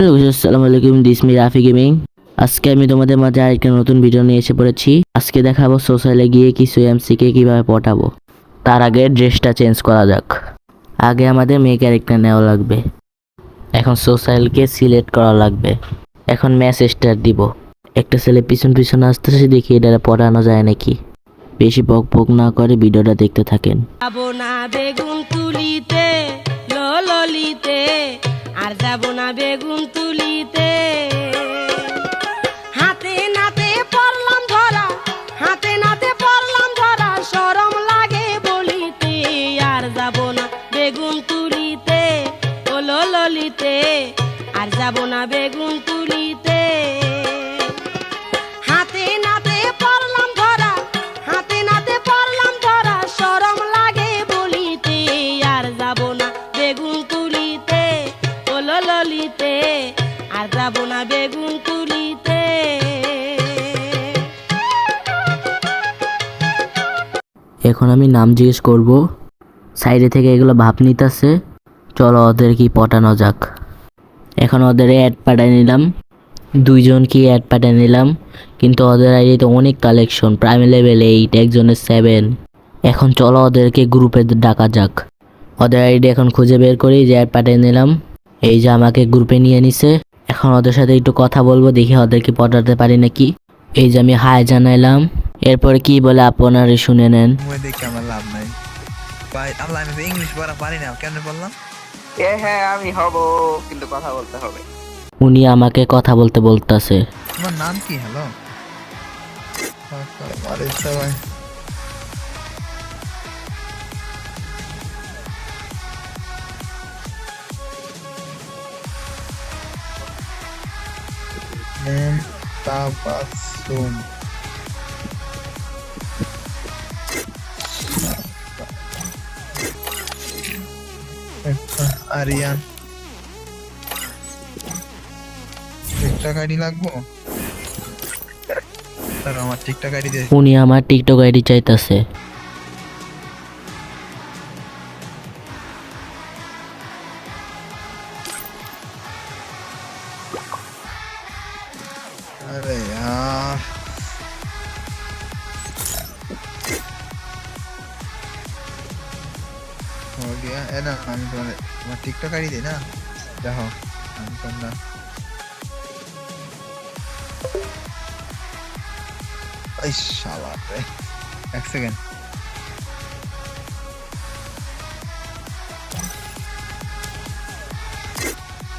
Hello আসসালামু আলাইকুম, this me Rafi gaming. আজকে আমি তোমাদের মাঝে আরেকটা নতুন ভিডিও নিয়ে এসে পড়েছি। আজকে দেখাবো সোশ্যালে গিয়ে কিছু এমসিকে কিভাবে পটাবো। তার আগে ড্রেসটা চেঞ্জ করা যাক। আগে আমাদের মেয়ে ক্যারেক্টার নেওয়া লাগবে। এখন সোশ্যালকে সিলেক্ট করা লাগবে। এখন ম্যাচ স্টার্ট দিব। একটা ছেলে পিছন পিছন আসতেছে, দেখি এটা পটানো যায় নাকি। বেশি বক বক না করে ভিডিওটা দেখতে থাকেন। যাবো না বেগুন তুলিতে ললিতে, আর যাবো না বেগুন তুলিতে। হাতে নাতে পড়লাম ধরা, হাতে নাতে পড়লাম ধরা, শরম লাগে বলিতে। আর যাবো না বেগুন তুলিতে ললিতে, আর যাবো না বেগুন তুলিতে। হাতে নাতে পড়লাম ধরা, হাতে নাতে পড়লাম ধরা, শরম লাগে বলিতে। আর যাবো না বেগুন তুলিতে ললিতে, আর যাবো না বেগুন তুলিতে। এখন আমি নাম জিজ্ঞেস করব। সাইডে থেকে এগুলো ভাব নিতেছে। চলো ওদের কি পটানো যাক। এখন ওদের অ্যাড পাঠিয়ে নিলাম, দুইজন কি অ্যাড পাঠিয়ে নিলাম, কিন্তু ওদের আইডিতে অনেক কালেকশন, প্রাইম লেভেল 8, একজনের 7। এখন চলো ওদেরকে গ্রুপে ডাকা যাক। ওদের আইডি এখন খুঁজে বের করি, যে অ্যাড পাঠিয়ে নিলাম। এই যে আমাকে গ্রুপে নিয়ে নিছে। এখন ওদের সাথে একটু কথা বলবো, দেখি ওদেরকে পটাতে পারি নাকি। এই যে আমি হাই জানাইলাম, এরপরে কি বলে আপনারা শুনে নেন। দেখে আমার লাভ নাই ভাই, আমি ইংলিশ পড়া পারি না, কেন বললাম? হ্যাঁ আমি হব, কিন্তু কথা বলতে হবে। উনি আমাকে কথা বলতে বলতাছে। তোমার নাম কি? হ্যালো আরে সবাই তাবাসসুম। আরিয়ান টিকটক আইডি লাগবো? তার আমার টিকটক আইডি দে। উনি আমার টিকটক আইডি চাইতাছে। अरे यार हो गया है ना। আমি তোমার টিকটক আইডি দে না, দেখো আমি করলাম। এই শালা রে, এক সেকেন্ড।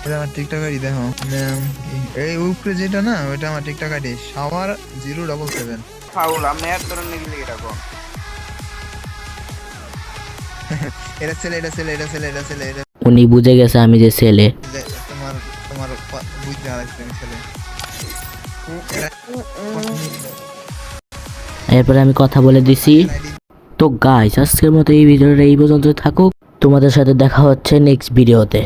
এটা আমার টিকটক আইডি দেখো। এই উপরে যেটা না, ওটা আমার টিকটক আইডি, শাওয়ার 077। ফাউল আমি এর তোর নিগলি রাখো। এটা ছেলে, এটা ছেলে, এটা ছেলে, এটা ছেলে, এটা উনি বুঝে গেছে আমি যে ছেলে। তোমার তোমার বুঝতে লাগছে ছেলে। এরপরে আমি কথা বলে দিছি। তো গাইস, আজকের মতো এই ভিডিওটা এই পর্যন্ত থাকুক। তোমাদের সাথে দেখা হচ্ছে নেক্সট ভিডিওতে।